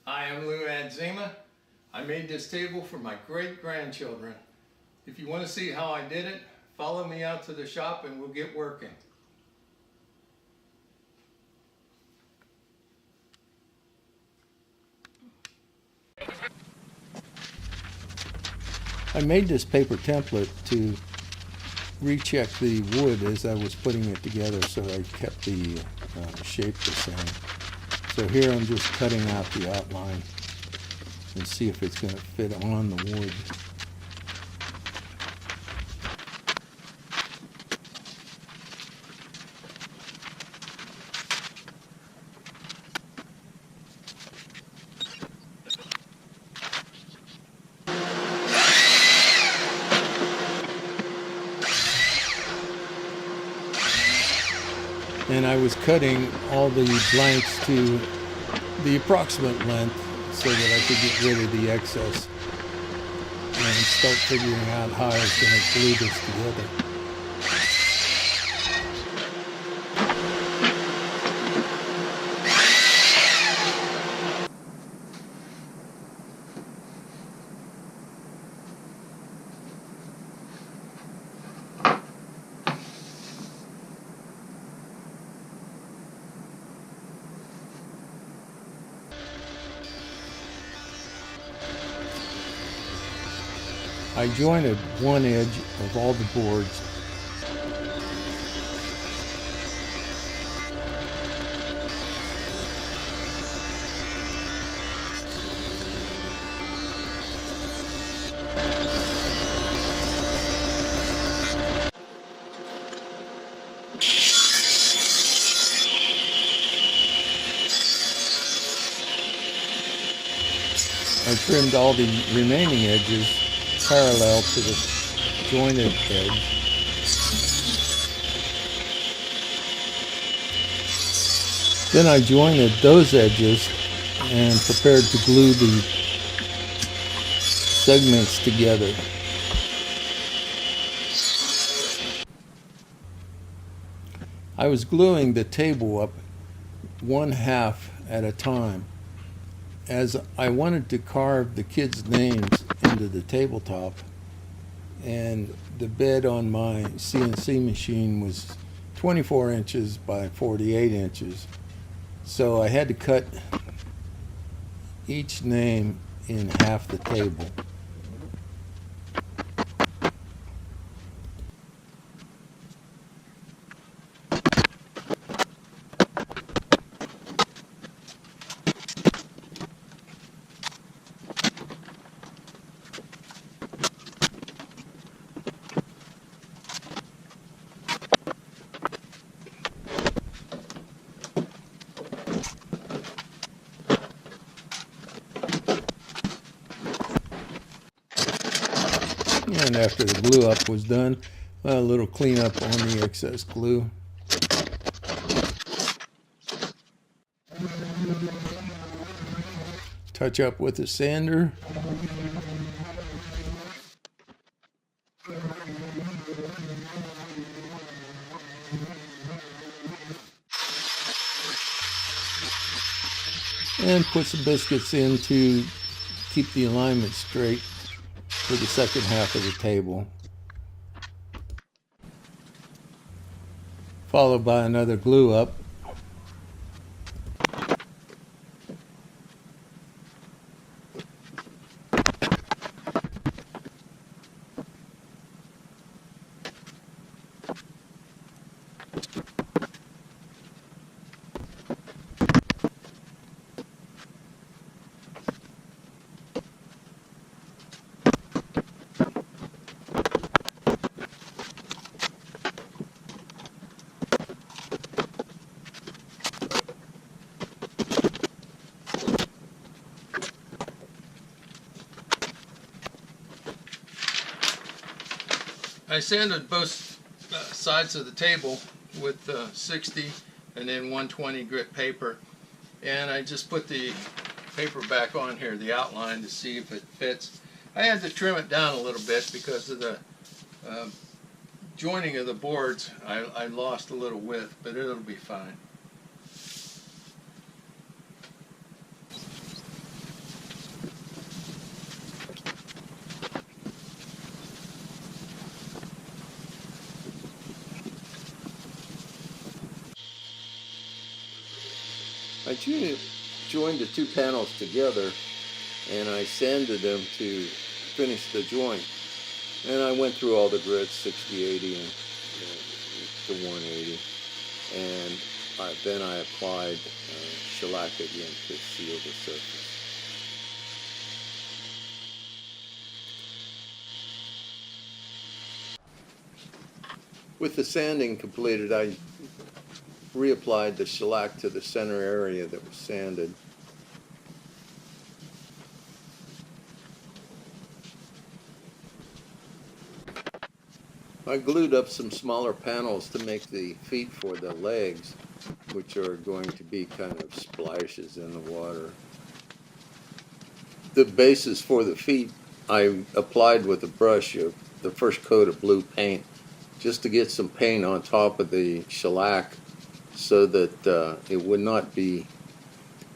Hi, I'm Lou Adzima. I made this table for my great-grandchildren. If you want to see how I did it, follow me out to the shop and we'll get working. I made this paper template to recheck the wood as I was putting it together, so I kept the shape the same. So here I'm just cutting out the outline and see if it's going to fit on the wood. And I was cutting all the blanks to the approximate length so that I could get rid of the excess and start figuring out how I was going to glue this together. I jointed one edge of all the boards. I trimmed all the remaining edges parallel to the jointed edge. Then I jointed those edges and prepared to glue the segments together. I was gluing the table up 1/2 at a time, as I wanted to carve the kids' names into the tabletop, and the bed on my CNC machine was 24 inches by 48 inches. So I had to cut each name in half the table. And after the glue up was done, a little cleanup on the excess glue. Touch up with a sander. And put some biscuits in to keep the alignment straight for the second half of the table. Followed by another glue up. I sanded both sides of the table with 60 and then 120 grit paper, and I just put the paper back on here, the outline, to see if it fits. I had to trim it down a little bit because of the joining of the boards. I lost a little width, but it'll be fine. I joined the two panels together and I sanded them to finish the joint. And I went through all the grits, 60, 80, and to 180. And then I applied shellac again to seal the surface. With the sanding completed, I reapplied the shellac to the center area that was sanded. I glued up some smaller panels to make the feet for the legs, which are going to be kind of splashes in the water. The bases for the feet I applied with a brush of the first coat of blue paint, just to get some paint on top of the shellac so that it would not be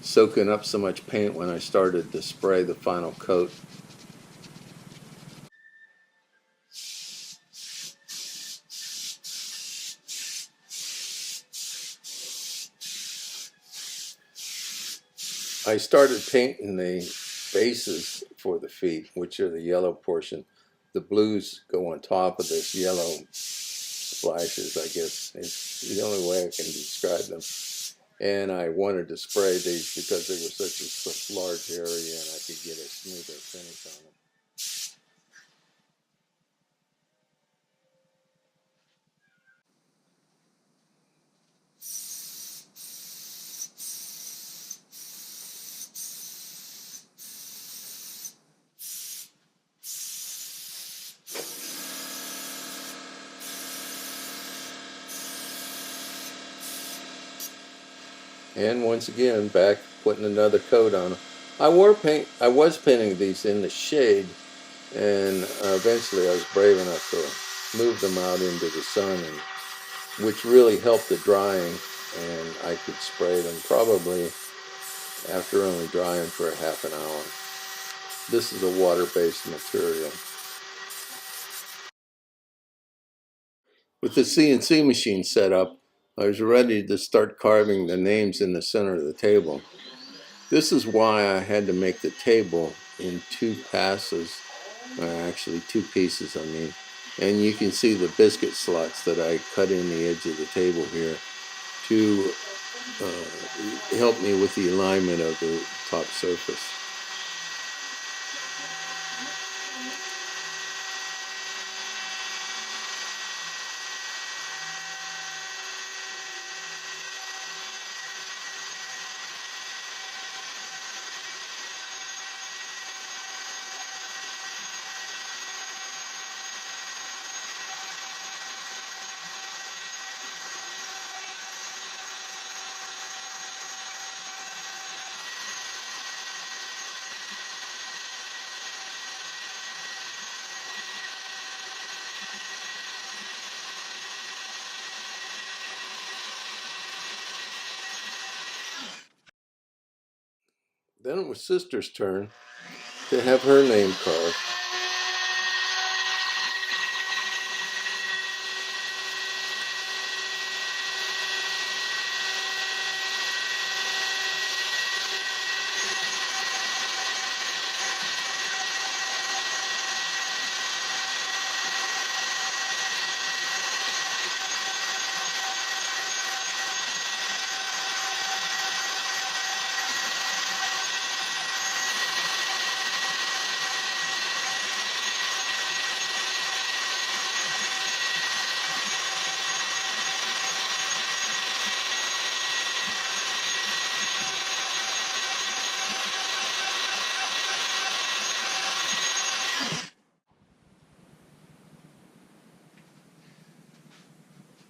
soaking up so much paint when I started to spray the final coat. I started painting the bases for the feet, which are the yellow portion. The blues go on top of this yellow splashes, I guess. It's the only way I can describe them. And I wanted to spray these because they were such a large area and I could get a smoother finish on them. And once again, back putting another coat on them. I was painting these in the shade, and eventually I was brave enough to move them out into the sun, which really helped the drying, and I could spray them probably after only drying for a half an hour. This is a water-based material. With the CNC machine set up, I was ready to start carving the names in the center of the table. This is why I had to make the table in two passes, actually two pieces, I mean. And you can see the biscuit slots that I cut in the edge of the table here to help me with the alignment of the top surface. Then it was Sister's turn to have her name carved.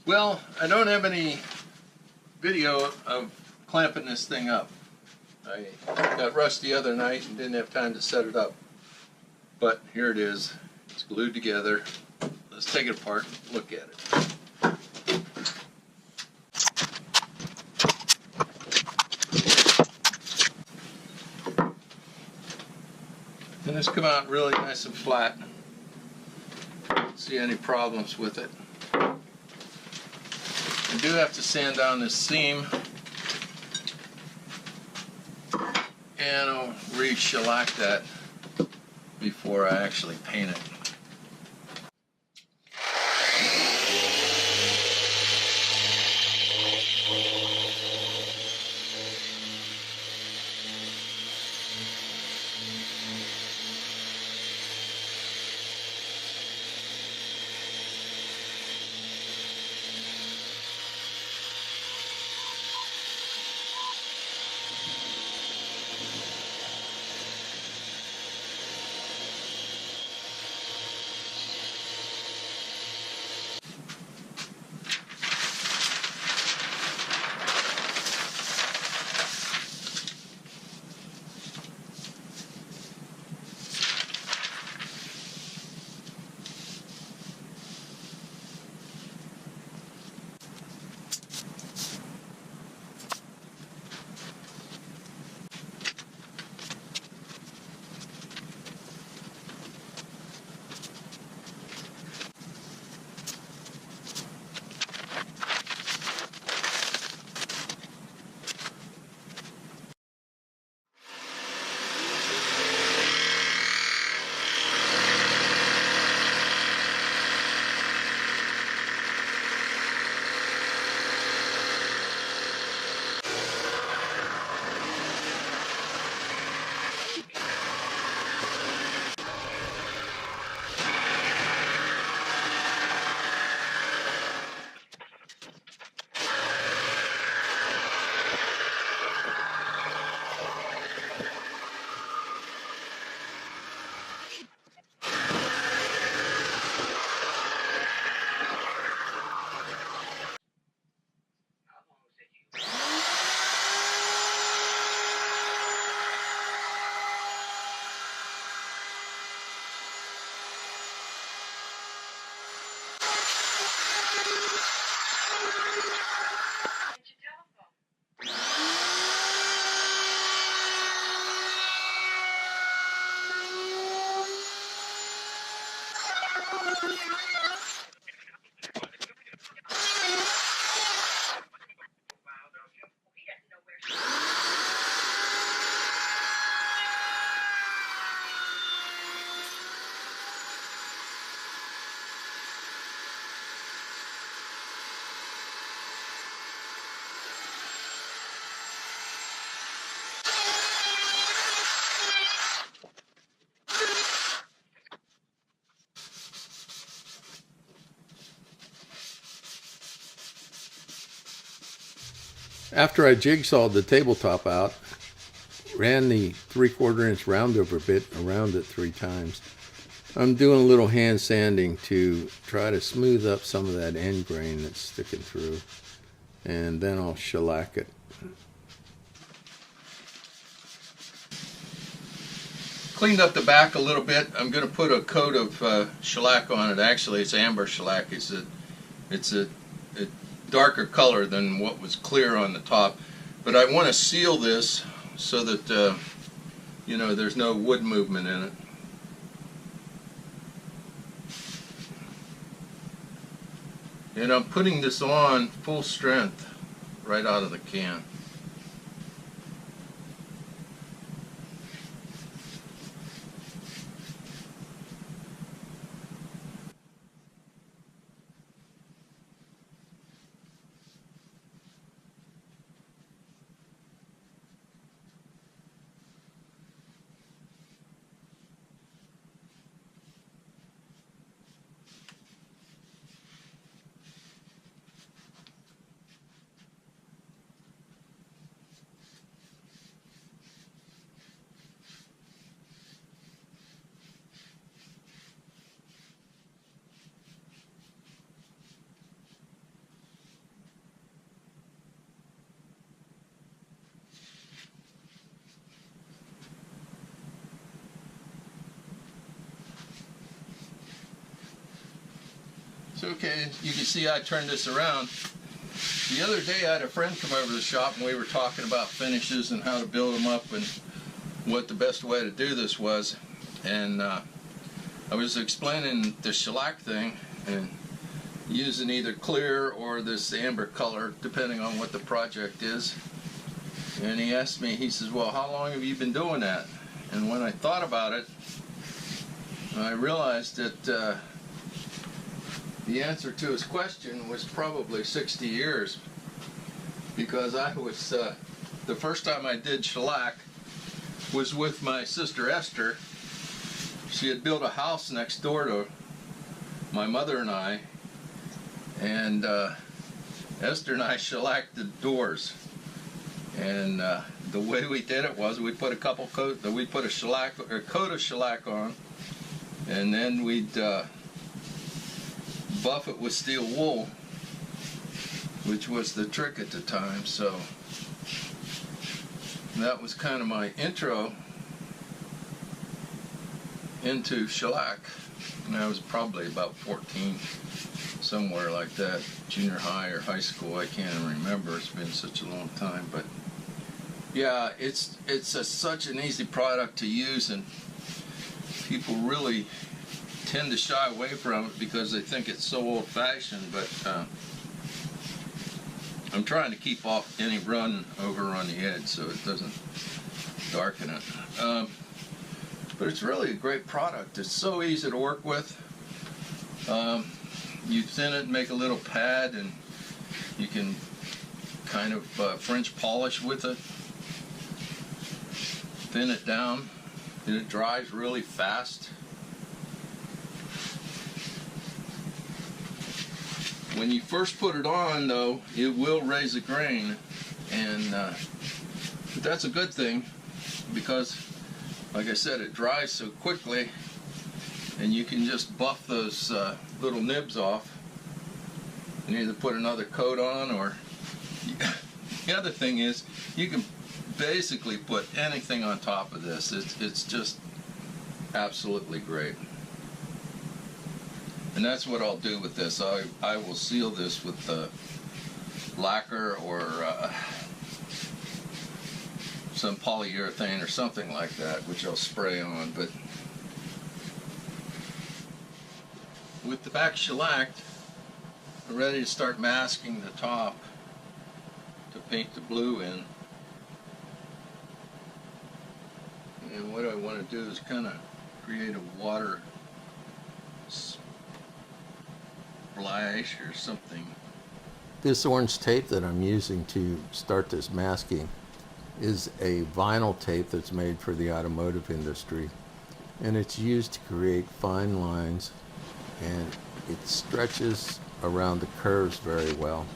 Well, I don't have any video of clamping this thing up. I got rust the other night and didn't have time to set it up. But here it is. It's glued together. Let's take it apart and look at it. And this come out really nice and flat. Don't see any problems with it. I do have to sand down this seam And I'll re-shellac that before I actually paint it. After I jigsawed the tabletop out, ran the 3/4 inch roundover bit around it 3 times, I'm doing a little hand sanding to try to smooth up some of that end grain that's sticking through, and then I'll shellac it. Cleaned up the back a little bit. I'm going to put a coat of shellac on it. Actually, it's amber shellac. It's a darker color than what was clear on the top, but I want to seal this so that you know, there's no wood movement in it. And I'm putting this on full strength right out of the can. So okay, you can see I turned this around. The other day I had a friend come over to the shop and we were talking about finishes and how to build them up and what the best way to do this was. And I was explaining the shellac thing and using either clear or this amber color depending on what the project is. And he asked me, he says, well, how long have you been doing that? And when I thought about it, I realized that the answer to his question was probably 60 years. Because I was, the first time I did shellac was with my sister Esther. She had built a house next door to my mother and I, and Esther and I shellacked the doors. And the way we did it was we put a coat of shellac on, and then we'd buff it with steel wool, which was the trick at the time. So that was kind of my intro into shellac. And I was probably about 14, somewhere like that, junior high or high school. I can't even remember. It's been such a long time. But yeah, it's such an easy product to use, and people really tend to shy away from it because they think it's so old-fashioned. But I'm trying to keep off any run over on the edge so it doesn't darken it. But it's really a great product. It's so easy to work with. You thin it and make a little pad, and you can kind of French polish with it. Thin it down, and it dries really fast. When you first put it on, though, it will raise a grain, and but that's a good thing because, like I said, it dries so quickly, and you can just buff those little nibs off and either put another coat on, or the other thing is you can basically put anything on top of this. It's just absolutely great. And that's what I'll do with this. I will seal this with lacquer or some polyurethane or something like that, which I'll spray on. But with the back shellacked, we're ready to start masking the top to paint the blue in. And what I want to do is kind of create a water splash or something. This orange tape that I'm using to start this masking is a vinyl tape that's made for the automotive industry, and it's used to create fine lines, and it stretches around the curves very well.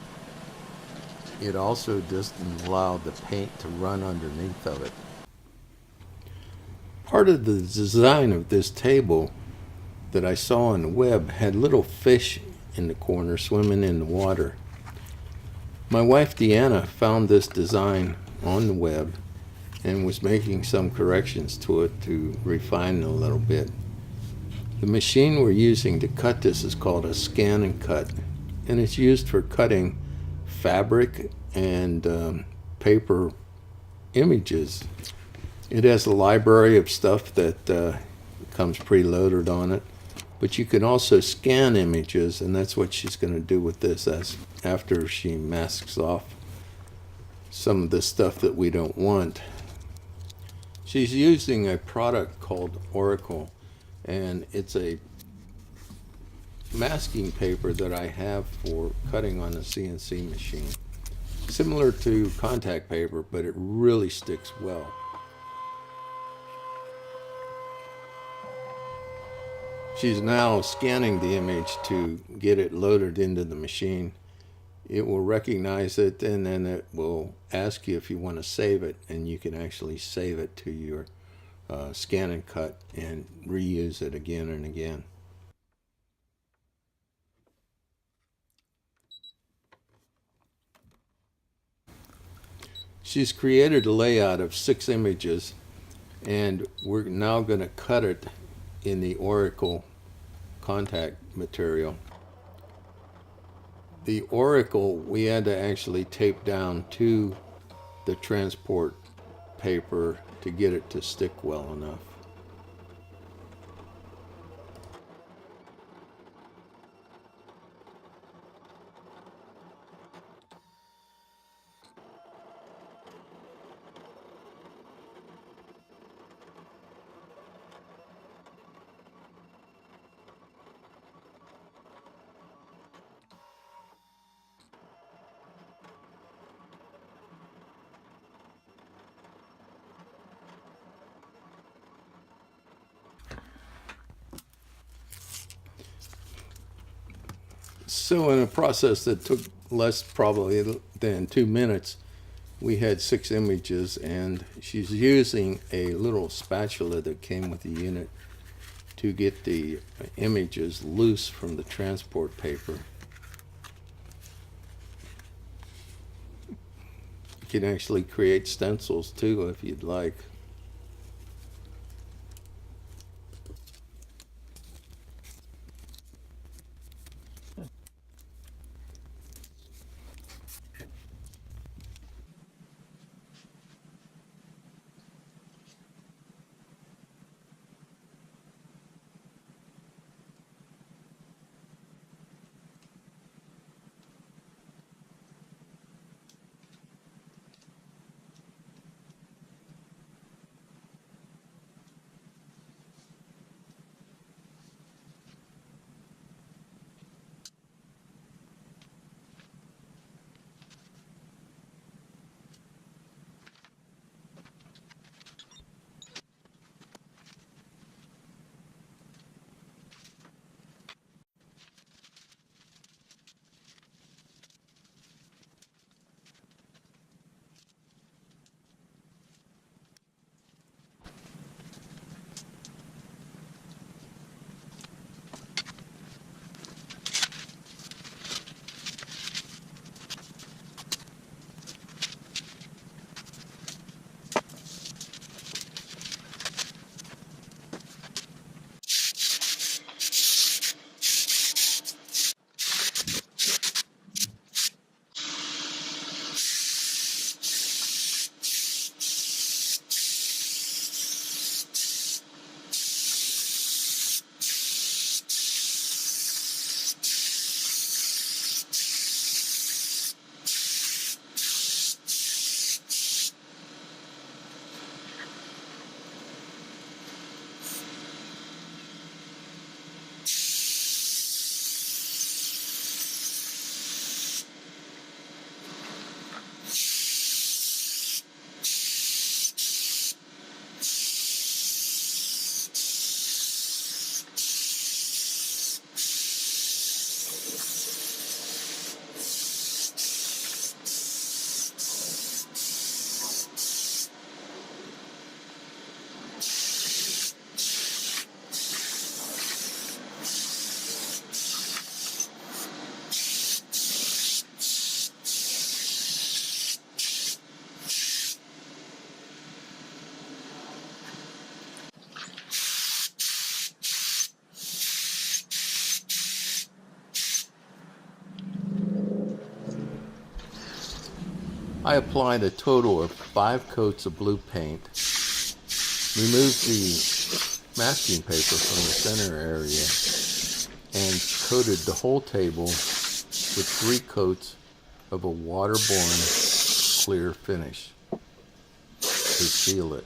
It also doesn't allow the paint to run underneath of it. Part of the design of this table that I saw on the web had little fish in the corner swimming in the water. My wife Deanna found this design on the web and was making some corrections to it to refine it a little bit. The machine we're using to cut this is called a scan and cut, and it's used for cutting fabric and paper images. It has a library of stuff that comes preloaded on it, but you can also scan images, and that's what she's going to do with this after she masks off some of the stuff that we don't want. She's using a product called Oracle, and it's a masking paper that I have for cutting on a CNC machine. Similar to contact paper, but it really sticks well. She's now scanning the image to get it loaded into the machine. It will recognize it, and then it will ask you if you want to save it, and you can actually save it to your scan and cut and reuse it again and again. She's created a layout of 6 images, and we're now going to cut it in the Oracle contact material. The Oracle we had to actually tape down to the transport paper to get it to stick well enough. So in a process that took less probably than 2 minutes, we had 6 images, and she's using a little spatula that came with the unit to get the images loose from the transport paper. You can actually create stencils too if you'd like. I applied a total of 5 coats of blue paint, removed the masking paper from the center area, and coated the whole table with 3 coats of a waterborne clear finish to seal it.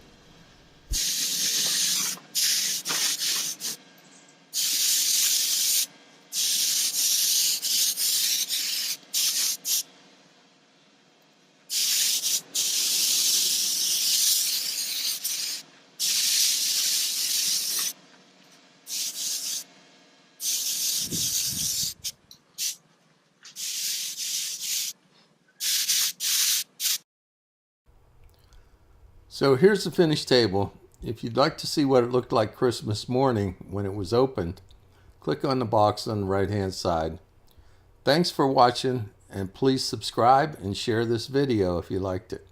So here's the finished table. If you'd like to see what it looked like Christmas morning when it was opened, click on the box on the right-hand side. Thanks for watching, and please subscribe and share this video if you liked it.